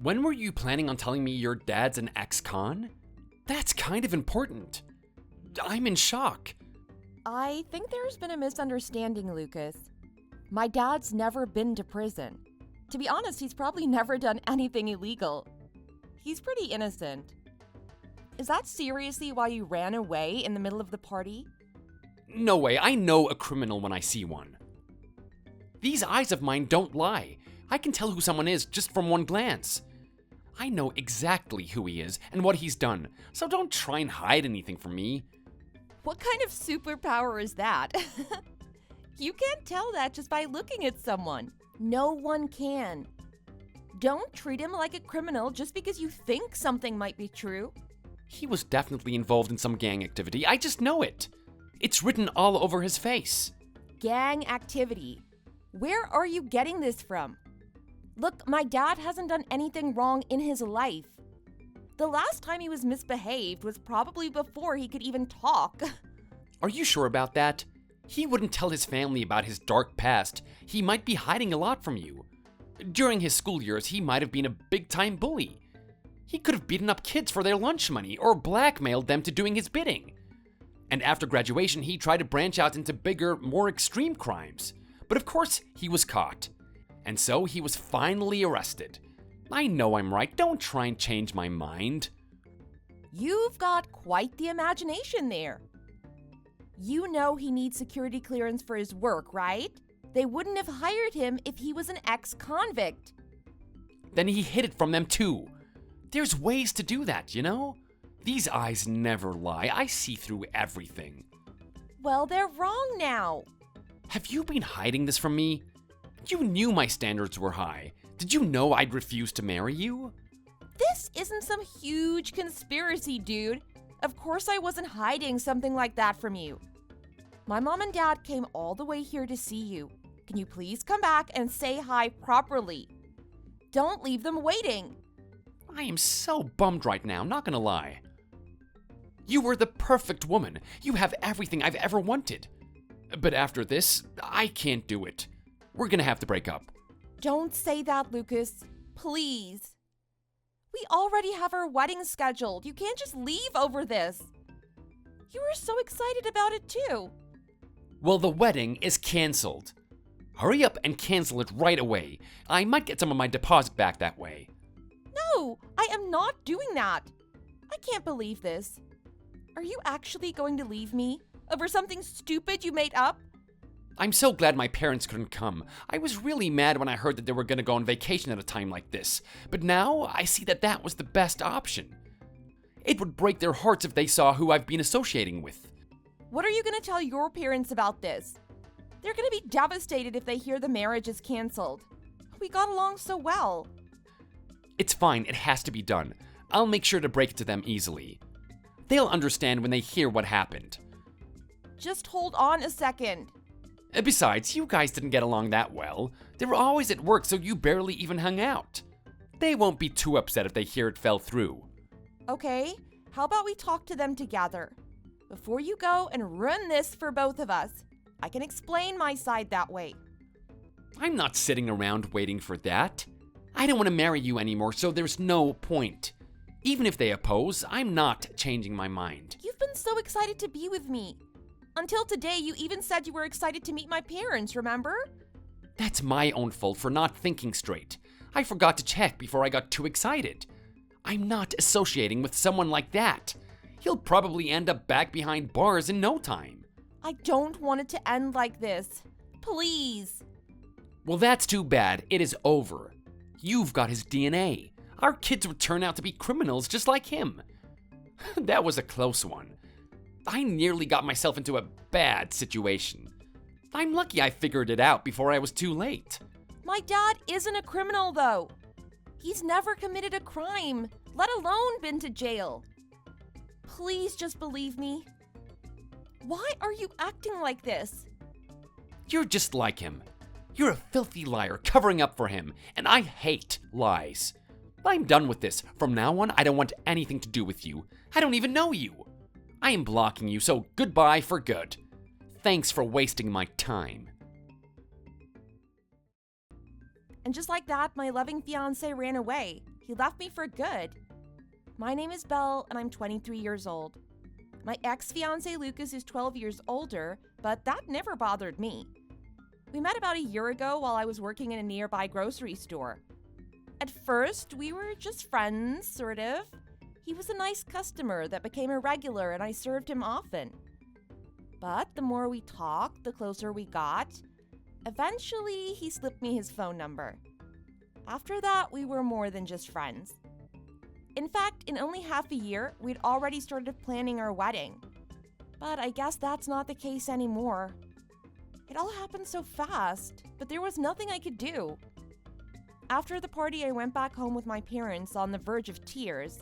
When were you planning on telling me your dad's an ex-con? That's kind of important. I'm in shock. I think there's been a misunderstanding, Lucas. My dad's never been to prison. To be honest, he's probably never done anything illegal. He's pretty innocent. Is that seriously why you ran away in the middle of the party? No way, I know a criminal when I see one. These eyes of mine don't lie. I can tell who someone is just from one glance. I know exactly who he is and what he's done, so don't try and hide anything from me. What kind of superpower is that? You can't tell that just by looking at someone. No one can. Don't treat him like a criminal just because you think something might be true. He was definitely involved in some gang activity, I just know it. It's written all over his face. Gang activity. Where are you getting this from? Look, my dad hasn't done anything wrong in his life. The last time he was misbehaved was probably before he could even talk. Are you sure about that? He wouldn't tell his family about his dark past. He might be hiding a lot from you. During his school years, he might have been a big-time bully. He could have beaten up kids for their lunch money or blackmailed them to doing his bidding. And after graduation, he tried to branch out into bigger, more extreme crimes. But of course, he was caught. And so he was finally arrested. I know I'm right. Don't try and change my mind. You've got quite the imagination there. You know he needs security clearance for his work, right? They wouldn't have hired him if he was an ex-convict. Then he hid it from them too. There's ways to do that, you know? These eyes never lie. I see through everything. Well, they're wrong now. Have you been hiding this from me? You knew my standards were high. Did you know I'd refuse to marry you? This isn't some huge conspiracy, dude. Of course I wasn't hiding something like that from you. My mom and dad came all the way here to see you. Can you please come back and say hi properly? Don't leave them waiting. I am so bummed right now, not gonna lie. You were the perfect woman. You have everything I've ever wanted. But after this, I can't do it. We're gonna have to break up. Don't say that, Lucas. Please. We already have our wedding scheduled. You can't just leave over this. You were so excited about it too. Well, the wedding is canceled. Hurry up and cancel it right away. I might get some of my deposit back that way. No, I am not doing that. I can't believe this. Are you actually going to leave me over something stupid you made up? I'm so glad my parents couldn't come. I was really mad when I heard that they were gonna go on vacation at a time like this. But now I see that that was the best option. It would break their hearts if they saw who I've been associating with. What are you going to tell your parents about this? They're going to be devastated if they hear the marriage is canceled. We got along so well. It's fine, it has to be done. I'll make sure to break it to them easily. They'll understand when they hear what happened. Just hold on a second. Besides, you guys didn't get along that well. They were always at work, so you barely even hung out. They won't be too upset if they hear it fell through. Okay, how about we talk to them together? Before you go and ruin this for both of us, I can explain my side that way. I'm not sitting around waiting for that. I don't want to marry you anymore, so there's no point. Even if they oppose, I'm not changing my mind. You've been so excited to be with me. Until today, you even said you were excited to meet my parents, remember? That's my own fault for not thinking straight. I forgot to check before I got too excited. I'm not associating with someone like that. He'll probably end up back behind bars in no time. I don't want it to end like this. Please. Well, that's too bad. It is over. You've got his DNA. Our kids would turn out to be criminals just like him. That was a close one. I nearly got myself into a bad situation. I'm lucky I figured it out before I was too late. My dad isn't a criminal, though. He's never committed a crime, let alone been to jail. Please just believe me. Why are you acting like this? You're just like him. You're a filthy liar covering up for him, and I hate lies. I'm done with this. From now on, I don't want anything to do with you. I don't even know you. I am blocking you, so goodbye for good. Thanks for wasting my time. And just like that, my loving fiancé ran away. He left me for good. My name is Belle, and I'm 23 years old. My ex-fiancé Lucas is 12 years older, but that never bothered me. We met about a year ago while I was working in a nearby grocery store. At first, we were just friends, sort of. He was a nice customer that became a regular, and I served him often. But the more we talked, the closer we got. Eventually, he slipped me his phone number. After that, we were more than just friends. In fact, in only half a year, we'd already started planning our wedding. But I guess that's not the case anymore. It all happened so fast, but there was nothing I could do. After the party, I went back home with my parents on the verge of tears.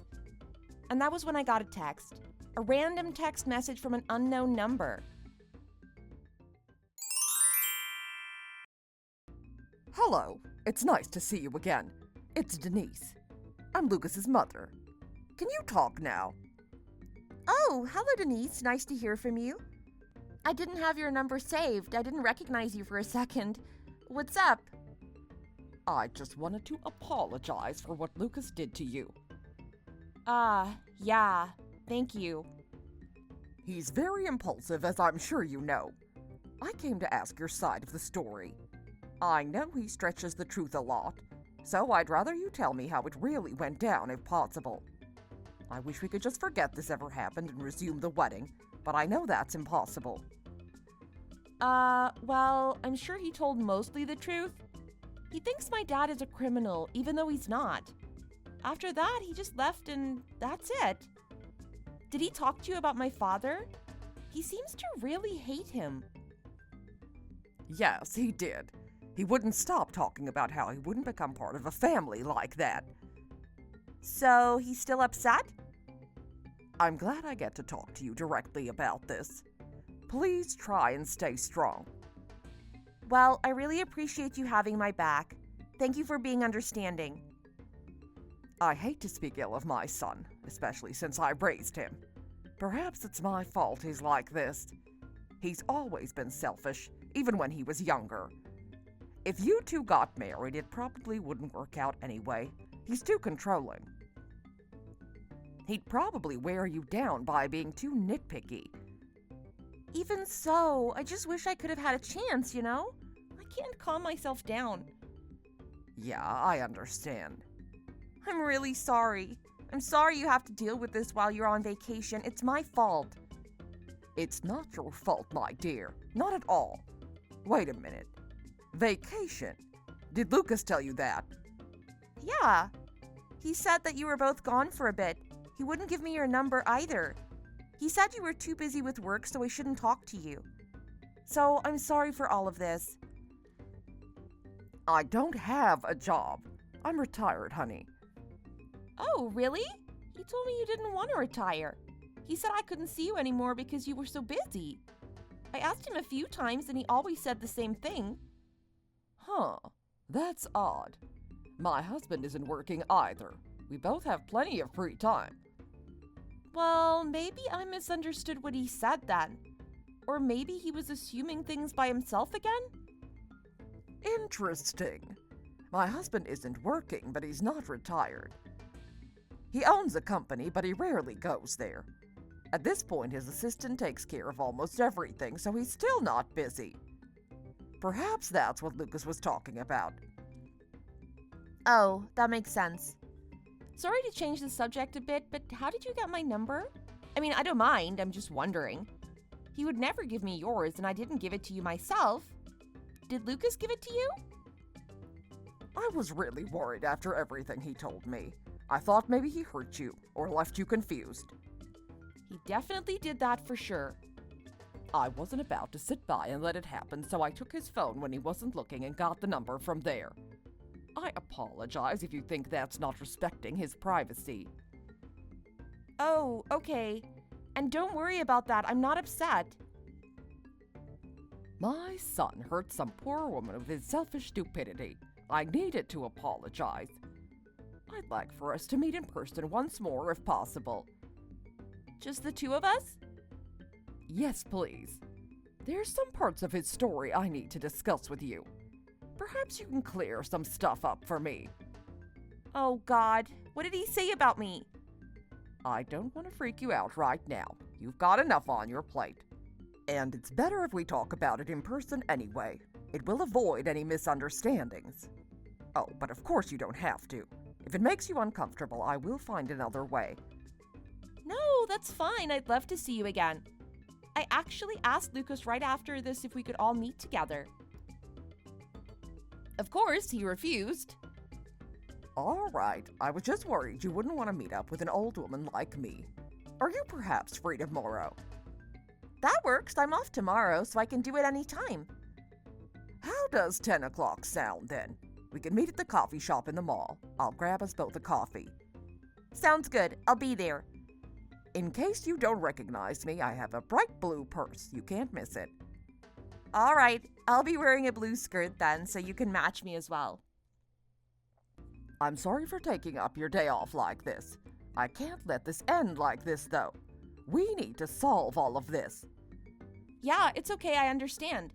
And that was when I got a text. A random text message from an unknown number. Hello, it's nice to see you again. It's Denise. I'm Lucas's mother. Can you talk now? Oh, hello Denise, nice to hear from you. I didn't have your number saved. I didn't recognize you for a second. What's up? I just wanted to apologize for what Lucas did to you. Yeah, thank you. He's very impulsive, as I'm sure you know. I came to ask your side of the story. I know he stretches the truth a lot, so I'd rather you tell me how it really went down if possible. I wish we could just forget this ever happened and resume the wedding, but I know that's impossible. Well, I'm sure he told mostly the truth. He thinks my dad is a criminal, even though he's not. After that, he just left and that's it. Did he talk to you about my father? He seems to really hate him. Yes, he did. He wouldn't stop talking about how he wouldn't become part of a family like that. So, he's still upset? I'm glad I get to talk to you directly about this. Please try and stay strong. Well, I really appreciate you having my back. Thank you for being understanding. I hate to speak ill of my son, especially since I raised him. Perhaps it's my fault he's like this. He's always been selfish, even when he was younger. If you two got married, it probably wouldn't work out anyway. He's too controlling. He'd probably wear you down by being too nitpicky. Even so, I just wish I could have had a chance, you know? I can't calm myself down. Yeah, I understand. I'm really sorry. I'm sorry you have to deal with this while you're on vacation. It's my fault. It's not your fault, my dear. Not at all. Wait a minute. Vacation? Did Lucas tell you that? Yeah. He said that you were both gone for a bit. He wouldn't give me your number either. He said you were too busy with work, so I shouldn't talk to you. So I'm sorry for all of this. I don't have a job. I'm retired, honey. Oh, really? He told me you didn't want to retire. He said I couldn't see you anymore because you were so busy. I asked him a few times and he always said the same thing. Huh, that's odd. My husband isn't working either. We both have plenty of free time. Well, maybe I misunderstood what he said then. Or maybe he was assuming things by himself again? Interesting. My husband isn't working, but he's not retired. He owns a company, but he rarely goes there. At this point, his assistant takes care of almost everything, so he's still not busy. Perhaps that's what Lucas was talking about. Oh, that makes sense. Sorry to change the subject a bit, but how did you get my number? I mean, I don't mind, I'm just wondering. He would never give me yours, and I didn't give it to you myself. Did Lucas give it to you? I was really worried after everything he told me. I thought maybe he hurt you, or left you confused. He definitely did that for sure. I wasn't about to sit by and let it happen, so I took his phone when he wasn't looking and got the number from there. I apologize if you think that's not respecting his privacy. Oh, okay. And don't worry about that, I'm not upset. My son hurt some poor woman with his selfish stupidity. I needed to apologize. I'd like for us to meet in person once more if possible. Just the two of us? Yes, please. There's some parts of his story I need to discuss with you. Perhaps you can clear some stuff up for me. Oh, God. What did he say about me? I don't want to freak you out right now. You've got enough on your plate. And it's better if we talk about it in person anyway. It will avoid any misunderstandings. Oh, but of course you don't have to. If it makes you uncomfortable, I will find another way. No, that's fine. I'd love to see you again. I actually asked Lucas right after this if we could all meet together. Of course, he refused. All right, I was just worried you wouldn't want to meet up with an old woman like me. Are you perhaps free tomorrow? That works. I'm off tomorrow, so I can do it any time. How does 10 o'clock sound then? We can meet at the coffee shop in the mall. I'll grab us both a coffee. Sounds good. I'll be there. In case you don't recognize me, I have a bright blue purse. You can't miss it. All right. I'll be wearing a blue skirt then, so you can match me as well. I'm sorry for taking up your day off like this. I can't let this end like this, though. We need to solve all of this. Yeah, it's okay. I understand.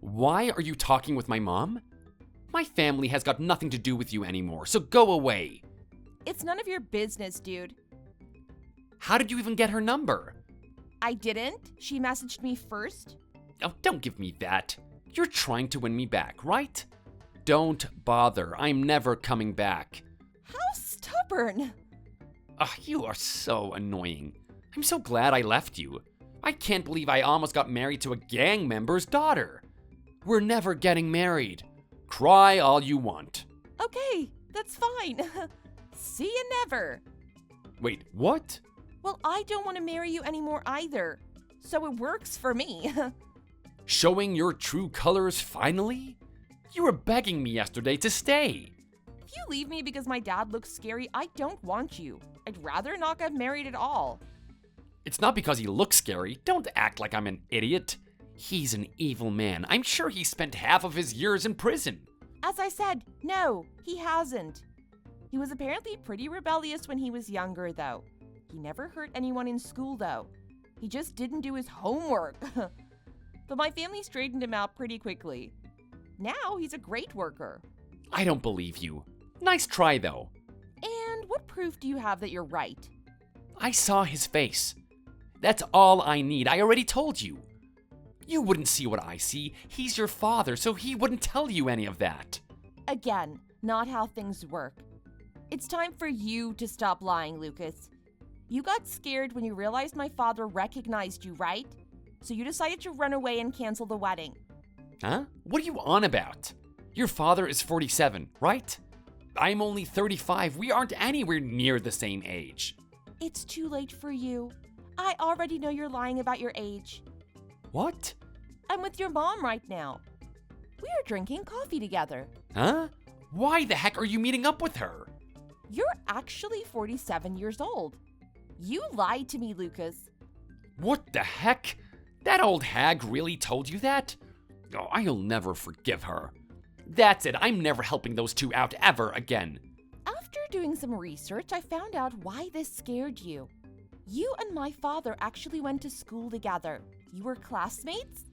Why are you talking with my mom? My family has got nothing to do with you anymore, so go away. It's none of your business, dude. How did you even get her number? I didn't. She messaged me first. Oh, don't give me that. You're trying to win me back, right? Don't bother. I'm never coming back. How stubborn. You are so annoying. I'm so glad I left you. I can't believe I almost got married to a gang member's daughter. We're never getting married. Cry all you want. Okay, that's fine. See you never. Wait, what? Well, I don't want to marry you anymore either. So it works for me. Showing your true colors finally? You were begging me yesterday to stay. If you leave me because my dad looks scary, I don't want you. I'd rather not get married at all. It's not because he looks scary. Don't act like I'm an idiot. He's an evil man. I'm sure he spent half of his years in prison. As I said, no, he hasn't. He was apparently pretty rebellious when he was younger, though. He never hurt anyone in school, though. He just didn't do his homework. But my family straightened him out pretty quickly. Now he's a great worker. I don't believe you. Nice try, though. And what proof do you have that you're right? I saw his face. That's all I need. I already told you. You wouldn't see what I see. He's your father, so he wouldn't tell you any of that. Again, not how things work. It's time for you to stop lying, Lucas. You got scared when you realized my father recognized you, right? So you decided to run away and cancel the wedding. Huh? What are you on about? Your father is 47, right? I'm only 35. We aren't anywhere near the same age. It's too late for you. I already know you're lying about your age. What? I'm with your mom right now. We are drinking coffee together. Huh? Why the heck are you meeting up with her? You're actually 47 years old. You lied to me, Lucas. What the heck? That old hag really told you that? Oh, I'll never forgive her. That's it. I'm never helping those two out ever again. After doing some research, I found out why this scared you. You and my father actually went to school together. You were classmates?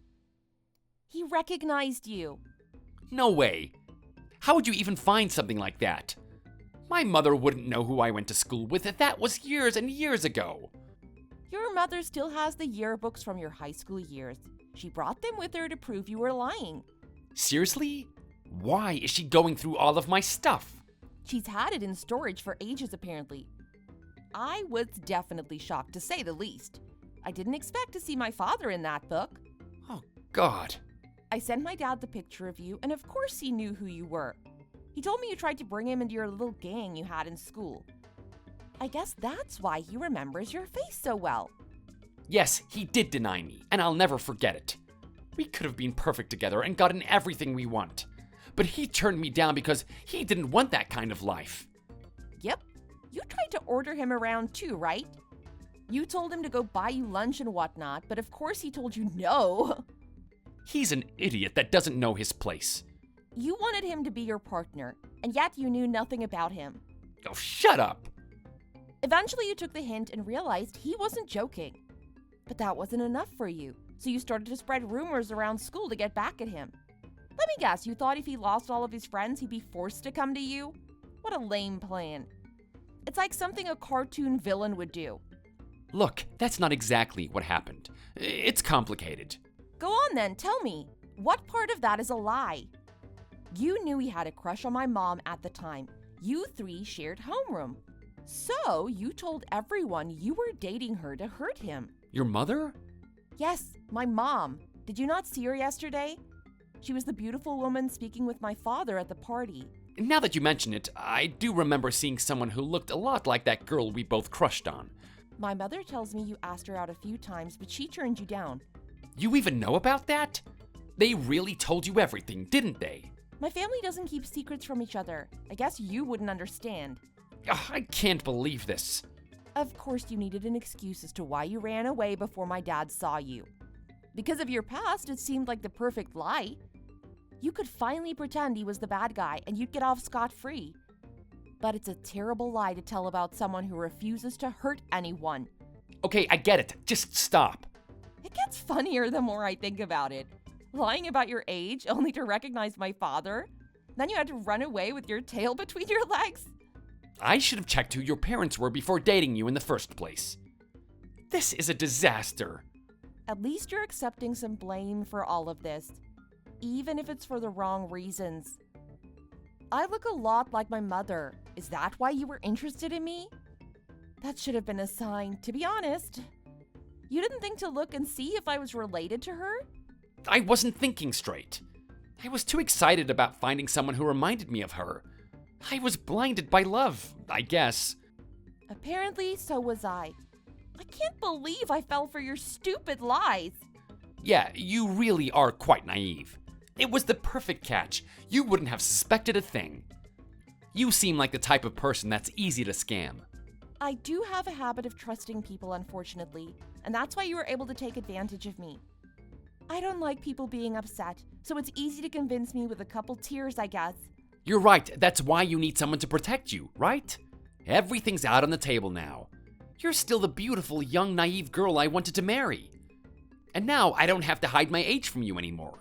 He recognized you. No way. How would you even find something like that? My mother wouldn't know who I went to school with. That was years and years ago. Your mother still has the yearbooks from your high school years. She brought them with her to prove you were lying. Seriously? Why is she going through all of my stuff? She's had it in storage for ages, apparently. I was definitely shocked, to say the least. I didn't expect to see my father in that book. Oh, God. I sent my dad the picture of you, and of course he knew who you were. He told me you tried to bring him into your little gang you had in school. I guess that's why he remembers your face so well. Yes, he did deny me, and I'll never forget it. We could have been perfect together and gotten everything we want. But he turned me down because he didn't want that kind of life. Yep. You tried to order him around too, right? You told him to go buy you lunch and whatnot, but of course he told you no. He's an idiot that doesn't know his place. You wanted him to be your partner, and yet you knew nothing about him. Oh, shut up! Eventually you took the hint and realized he wasn't joking. But that wasn't enough for you, so you started to spread rumors around school to get back at him. Let me guess, you thought if he lost all of his friends, he'd be forced to come to you? What a lame plan. It's like something a cartoon villain would do. Look, that's not exactly what happened. It's complicated. Go on then, tell me. What part of that is a lie? You knew he had a crush on my mom at the time. You three shared homeroom. So you told everyone you were dating her to hurt him. Your mother? Yes, my mom. Did you not see her yesterday? She was the beautiful woman speaking with my father at the party. Now that you mention it, I do remember seeing someone who looked a lot like that girl we both crushed on. My mother tells me you asked her out a few times, but she turned you down. You even know about that? They really told you everything, didn't they? My family doesn't keep secrets from each other. I guess you wouldn't understand. Ugh, I can't believe this. Of course you needed an excuse as to why you ran away before my dad saw you. Because of your past, it seemed like the perfect lie. You could finally pretend he was the bad guy and you'd get off scot-free. But it's a terrible lie to tell about someone who refuses to hurt anyone. Okay, I get it. Just stop. It gets funnier the more I think about it. Lying about your age only to recognize my father? Then you had to run away with your tail between your legs? I should have checked who your parents were before dating you in the first place. This is a disaster. At least you're accepting some blame for all of this, even if it's for the wrong reasons. I look a lot like my mother. Is that why you were interested in me? That should have been a sign, to be honest. You didn't think to look and see if I was related to her? I wasn't thinking straight. I was too excited about finding someone who reminded me of her. I was blinded by love, I guess. Apparently, so was I. I can't believe I fell for your stupid lies. Yeah, you really are quite naive. It was the perfect catch. You wouldn't have suspected a thing. You seem like the type of person that's easy to scam. I do have a habit of trusting people, unfortunately, and that's why you were able to take advantage of me. I don't like people being upset, so it's easy to convince me with a couple tears, I guess. You're right, that's why you need someone to protect you, right? Everything's out on the table now. You're still the beautiful, young, naive girl I wanted to marry. And now I don't have to hide my age from you anymore.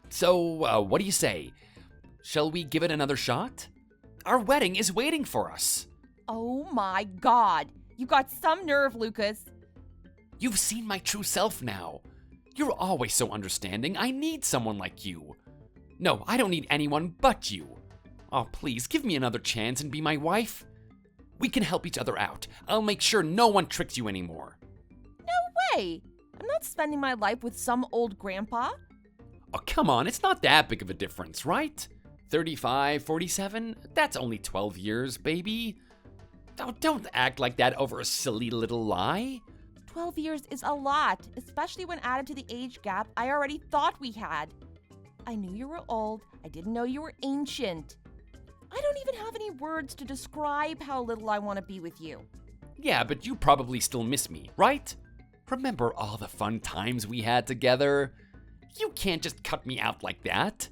So, what do you say? Shall we give it another shot? Our wedding is waiting for us. Oh my God! You got some nerve, Lucas. You've seen my true self now. You're always so understanding. I need someone like you. No, I don't need anyone but you. Oh, please, give me another chance and be my wife. We can help each other out. I'll make sure no one tricks you anymore. No way! I'm not spending my life with some old grandpa. Oh, come on, it's not that big of a difference, right? 35, 47? That's only 12 years, baby. Oh, don't act like that over a silly little lie. 12 years is a lot, especially when added to the age gap I already thought we had. I knew you were old. I didn't know you were ancient. I don't even have any words to describe how little I want to be with you. Yeah, but you probably still miss me, right? Remember all the fun times we had together? You can't just cut me out like that.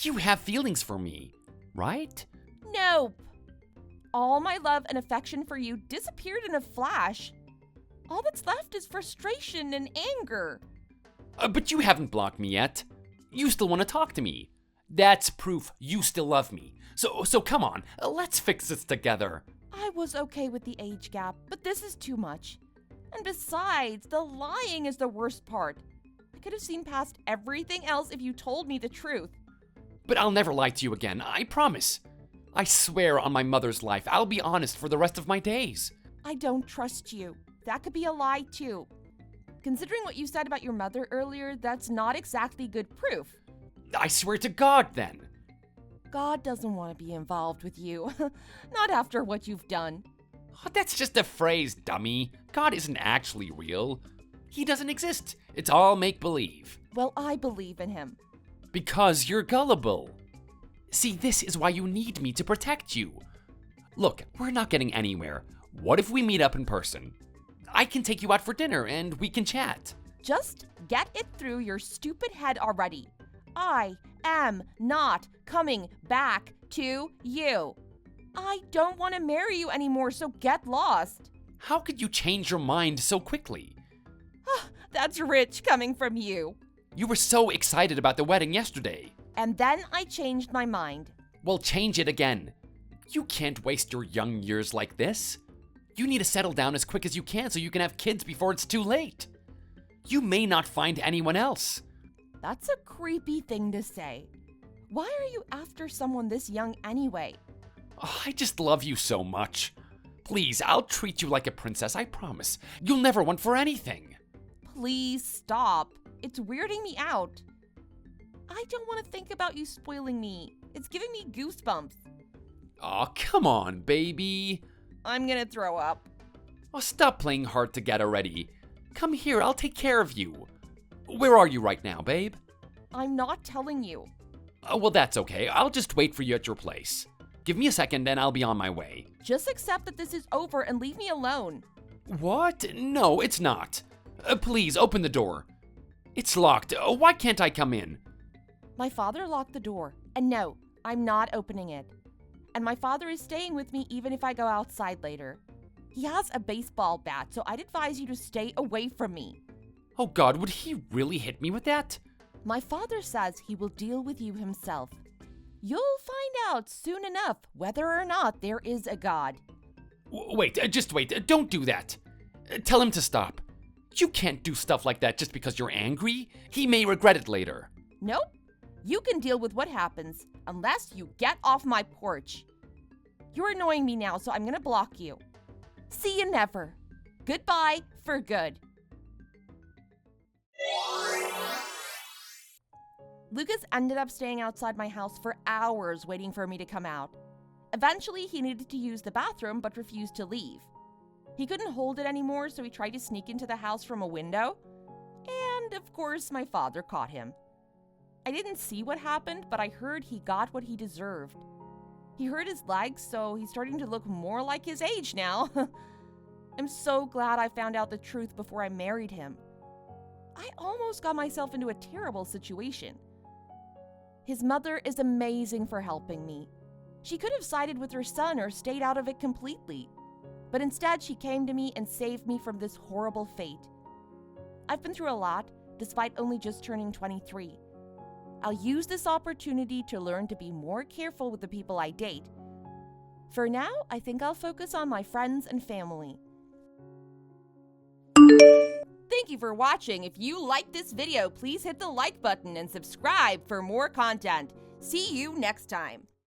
You have feelings for me, right? Nope. All my love and affection for you disappeared in a flash. All that's left is frustration and anger. But you haven't blocked me yet. You still want to talk to me. That's proof you still love me. So come on, let's fix this together. I was okay with the age gap, but this is too much. And besides, the lying is the worst part. I could have seen past everything else if you told me the truth. But I'll never lie to you again, I promise. I swear on my mother's life, I'll be honest for the rest of my days. I don't trust you. That could be a lie too. Considering what you said about your mother earlier, that's not exactly good proof. I swear to God, then. God doesn't want to be involved with you. Not after what you've done. Oh, that's just a phrase, dummy. God isn't actually real. He doesn't exist. It's all make-believe. Well, I believe in him. Because you're gullible. See, this is why you need me to protect you. Look, we're not getting anywhere. What if we meet up in person? I can take you out for dinner and we can chat. Just get it through your stupid head already. I am not coming back to you. I don't want to marry you anymore, so get lost. How could you change your mind so quickly? That's rich coming from you. You were so excited about the wedding yesterday. And then I changed my mind. Well, change it again. You can't waste your young years like this. You need to settle down as quick as you can so you can have kids before it's too late. You may not find anyone else. That's a creepy thing to say. Why are you after someone this young anyway? Oh, I just love you so much. Please, I'll treat you like a princess, I promise. You'll never want for anything. Please stop. It's weirding me out. I don't want to think about you spoiling me. It's giving me goosebumps. Oh, come on, baby. I'm gonna throw up. Oh, stop playing hard to get already. Come here, I'll take care of you. Where are you right now, babe? I'm not telling you. Oh, well, that's okay. I'll just wait for you at your place. Give me a second and I'll be on my way. Just accept that this is over and leave me alone. What? No, it's not. Please, open the door. It's locked. Why can't I come in? My father locked the door, and no, I'm not opening it. And my father is staying with me even if I go outside later. He has a baseball bat, so I'd advise you to stay away from me. Oh God, would he really hit me with that? My father says he will deal with you himself. You'll find out soon enough whether or not there is a God. Wait, just wait. Don't do that. Tell him to stop. You can't do stuff like that just because you're angry. He may regret it later. Nope. You can deal with what happens unless you get off my porch. You're annoying me now, so I'm gonna block you. See you never. Goodbye for good. Lucas ended up staying outside my house for hours waiting for me to come out. Eventually, he needed to use the bathroom but refused to leave. He couldn't hold it anymore, so he tried to sneak into the house from a window. And, of course, my father caught him. I didn't see what happened, but I heard he got what he deserved. He hurt his legs, so he's starting to look more like his age now. I'm so glad I found out the truth before I married him. I almost got myself into a terrible situation. His mother is amazing for helping me. She could have sided with her son or stayed out of it completely. But instead, she came to me and saved me from this horrible fate. I've been through a lot, despite only just turning 23. I'll use this opportunity to learn to be more careful with the people I date. For now, I think I'll focus on my friends and family. Thank you for watching. If you liked this video, please hit the like button and subscribe for more content. See you next time.